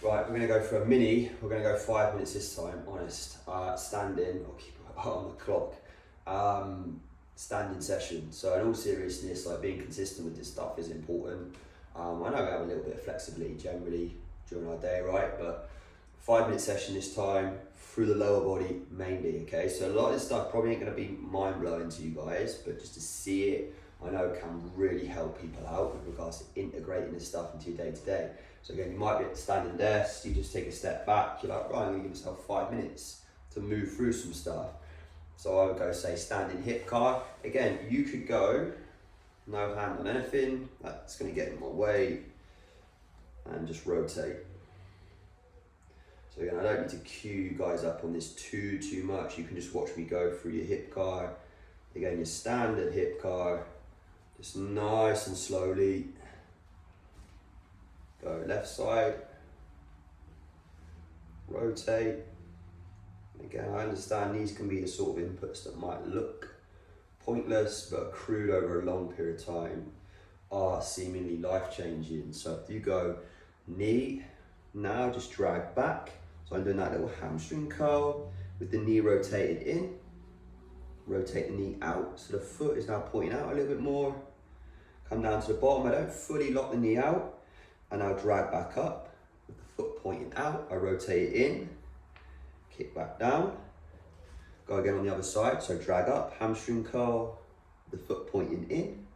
Right, we're gonna go for a mini. We're gonna go 5 minutes this time, honest. Standing, I'll keep it on the clock. Standing session. So in all seriousness, like being consistent with this stuff is important. I know we have a little bit of flexibility generally during our day, right? But 5 minute session this time through the lower body mainly, okay? So a lot of this stuff probably ain't gonna be mind blowing to you guys, but just to see it, I know can really help people out with regards to integrating this stuff into your day to day. So again, you might be at the standing desk, you just take a step back, you're like, right, I'm gonna give myself 5 minutes to move through some stuff. So I would go say standing hip car. Again, you could go no hand on anything, that's gonna get in my way, and just rotate. So again, I don't need to cue you guys up on this too much. You can just watch me go through your hip car. Again, your standard hip car, just nice and slowly. Go left side, rotate. Again, I understand these can be the sort of inputs that might look pointless, but accrued over a long period of time are seemingly life-changing. So if you go knee, now just drag back. So I'm doing that little hamstring curl with the knee rotated in, rotate the knee out. So the foot is now pointing out a little bit more. Come down to the bottom, I don't fully lock the knee out, and I'll drag back up with the foot pointing out. I rotate it in, kick back down, go again on the other side. So drag up, hamstring curl, the foot pointing in,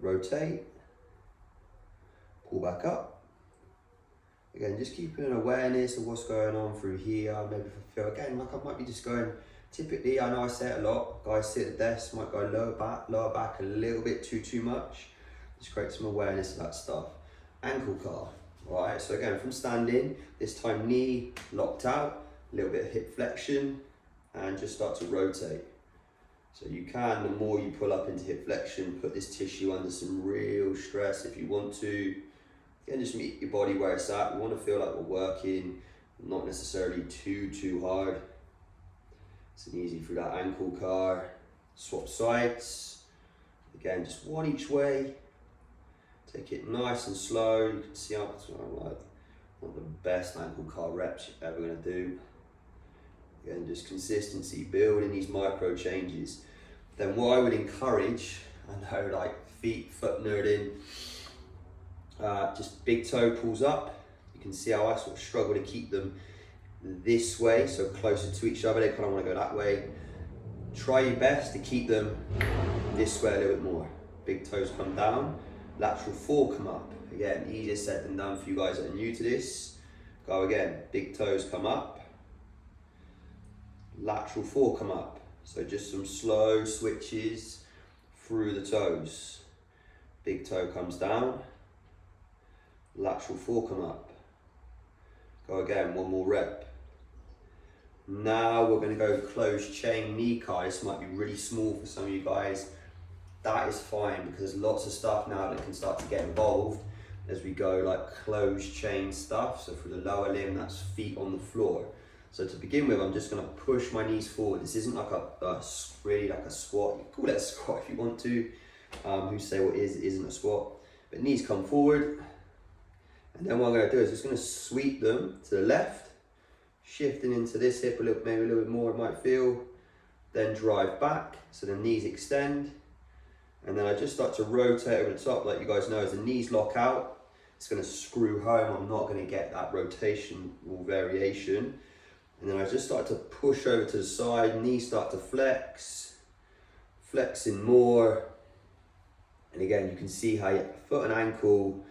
rotate, pull back up. Again, just keeping an awareness of what's going on through here. Maybe if I feel, again, like I might be just going, typically, I know I say it a lot, guys sit at the desk, might go lower back a little bit too much. Just create some awareness of that stuff. Ankle car, all right? So again, from standing, this time knee locked out, a little bit of hip flexion, and just start to rotate. So you can, the more you pull up into hip flexion, put this tissue under some real stress if you want to. Again, just meet your body where it's at. We want to feel like we're working, not necessarily too hard. It's an easy through that ankle car. Swap sides. Again, just one each way. Take it nice and slow. You can see how I'm like, not the best ankle car reps you're ever going to do. Again, just consistency, building these micro changes. Then what I would encourage, I know like foot nerding, just big toe pulls up. You can see how I sort of struggle to keep them this way, so closer to each other. They kind of want to go that way. Try your best to keep them this way a little bit more. Big toes come down, lateral four come up. Again, easier said than done for you guys that are new to this. Go again, big toes come up, lateral four come up. So just some slow switches through the toes. Big toe comes down, lateral four come up. Go again, one more rep. Now we're going to go closed chain knee car. This might be really small for some of you guys. That is fine because there's lots of stuff now that can start to get involved as we go, like closed chain stuff. So for the lower limb, that's feet on the floor. So to begin with, I'm just going to push my knees forward. This isn't like really like a squat. You can call it a squat if you want to. Who say what isn't a squat. But knees come forward. And then what I'm going to do is just going to sweep them to the left, shifting into this hip maybe a little bit more, it might feel. Then drive back, so the knees extend. And then I just start to rotate over the top, like you guys know, as the knees lock out, it's going to screw home. I'm not going to get that rotation or variation. And then I just start to push over to the side, knees start to flex, flexing more. And again, you can see how your foot and ankle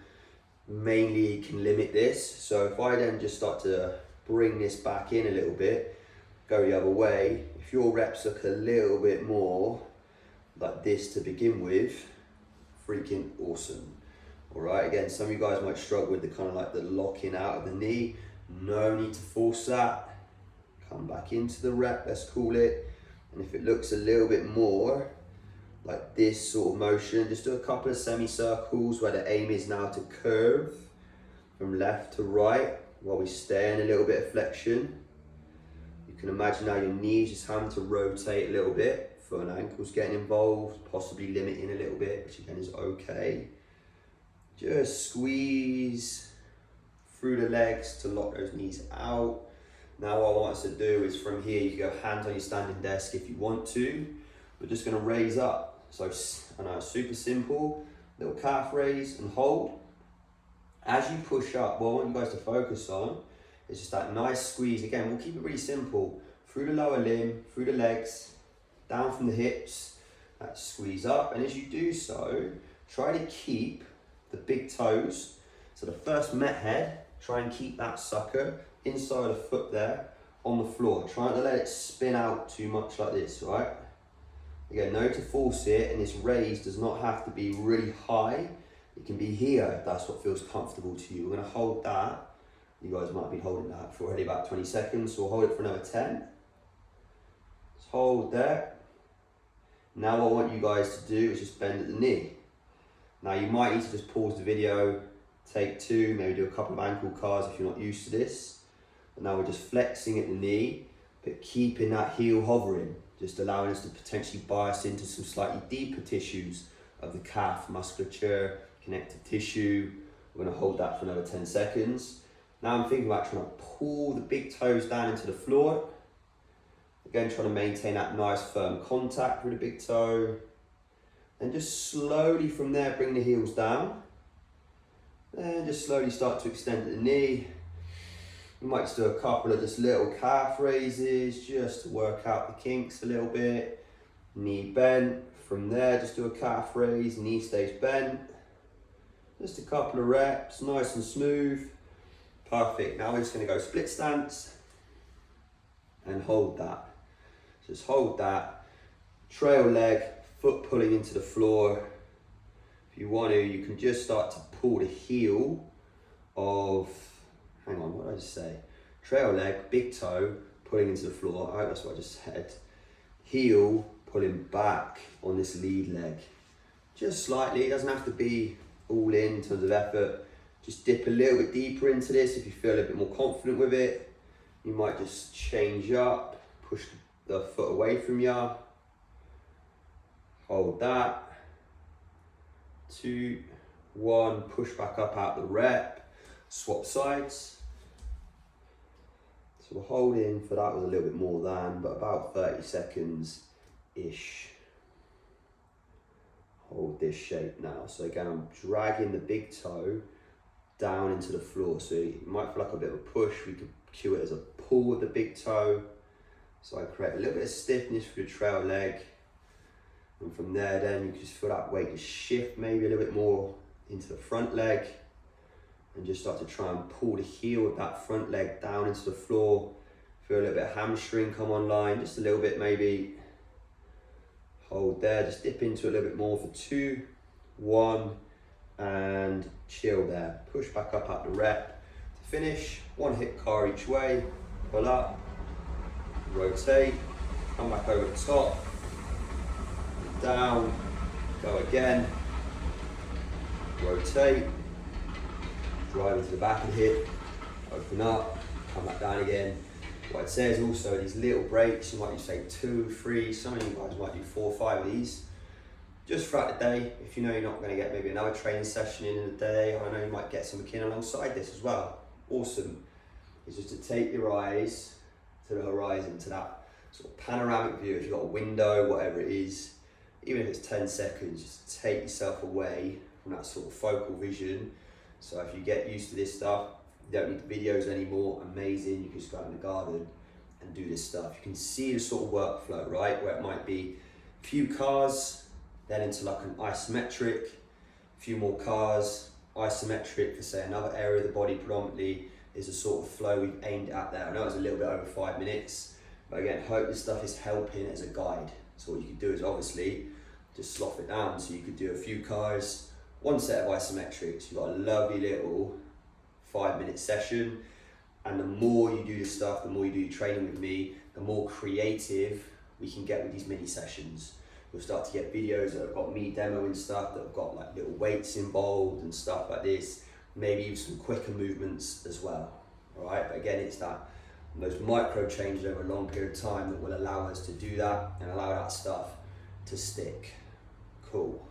mainly can limit this. So if I then just start to bring this back in a little bit, go the other way, if your reps look a little bit more like this to begin with, freaking awesome. All right, again, some of you guys might struggle with the kind of like the locking out of the knee. No need to force that. Come back into the rep, let's call it. And if it looks a little bit more like this sort of motion, just do a couple of semicircles where the aim is now to curve from left to right while we stay in a little bit of flexion. You can imagine now your knees just having to rotate a little bit, foot and ankles getting involved, possibly limiting a little bit, which again is okay. Just squeeze, through the legs to lock those knees out. Now what I want us to do is from here, you can go hands on your standing desk if you want to. We're just gonna raise up. So I know it's super simple, little calf raise and hold. As you push up, what I want you guys to focus on is just that nice squeeze. Again, we'll keep it really simple. Through the lower limb, through the legs, down from the hips, that squeeze up. And as you do so, try to keep the big toes. So the first met head, try and keep that sucker inside the foot there on the floor. Try not to let it spin out too much like this, right? Again, no to force it, and this raise does not have to be really high. It can be here if that's what feels comfortable to you. We're gonna hold that. You guys might be holding that for already about 20 seconds, so we'll hold it for another 10. Just hold there. Now what I want you guys to do is just bend at the knee. Now you might need to just pause the video, take two, maybe do a couple of ankle cars if you're not used to this. And now we're just flexing at the knee, but keeping that heel hovering, just allowing us to potentially bias into some slightly deeper tissues of the calf, musculature, connective tissue. We're gonna hold that for another 10 seconds. Now I'm thinking about trying to pull the big toes down into the floor. Again, trying to maintain that nice firm contact with the big toe. And just slowly from there, bring the heels down. And just slowly start to extend at the knee. You might just do a couple of just little calf raises, just to work out the kinks a little bit. Knee bent. From there, just do a calf raise, knee stays bent. Just a couple of reps, nice and smooth. Perfect. Now we're just gonna go split stance and hold that. Just hold that. Trail leg, foot pulling into the floor. If you want to, you can just start to pull the heel of, hang on, what did I just say? Trail leg, big toe, pulling into the floor. I hope that's what I just said. Heel pulling back on this lead leg. Just slightly, it doesn't have to be all in terms of effort. Just dip a little bit deeper into this if you feel a bit more confident with it. You might just change up, push the foot away from you. Hold that. 2, 1, push back up out the rep. Swap sides. So we're holding for that was a little bit more than, but about 30 seconds-ish. Hold this shape now. So again, I'm dragging the big toe down into the floor. So it might feel like a bit of a push. We could cue it as a pull with the big toe. So I create a little bit of stiffness for the trail leg. And from there then you can just feel that weight just shift maybe a little bit more into the front leg. And just start to try and pull the heel of that front leg down into the floor. Feel a little bit of hamstring come online, just a little bit maybe. Hold there, just dip into it a little bit more for 2, 1, and chill there. Push back up at the rep. To finish, 1 hip car each way, pull up, rotate, come back over the top, down, go again, rotate, drive into the back of the hip, open up, come back down again. What I'd say is also these little breaks, you might do say 2, 3, some of you guys might do 4 or 5 of these. Just throughout the day, if you know you're not going to get maybe another training session in the day, or I know you might get some in alongside this as well. Awesome. Is just to take your eyes to the horizon, to that sort of panoramic view. If you've got a window, whatever it is, even if it's 10 seconds, just take yourself away from that sort of focal vision. So if you get used to this stuff, you don't need the videos anymore, amazing. You can just go out in the garden and do this stuff. You can see the sort of workflow, right? Where it might be a few cars, then into like an isometric, a few more cars, isometric for say another area of the body predominantly is the sort of flow we've aimed at there. I know it's a little bit over 5 minutes, but again, hope this stuff is helping as a guide. So what you could do is obviously just slough it down. So you could do a few cars, 1 set of isometrics, you've got a lovely little 5-minute session. And the more you do this stuff, the more you do your training with me, the more creative we can get with these mini sessions. You'll start to get videos that have got me demoing stuff, that have got like little weights involved and stuff like this. Maybe even some quicker movements as well. All right, but again, it's those micro changes over a long period of time that will allow us to do that and allow that stuff to stick. Cool.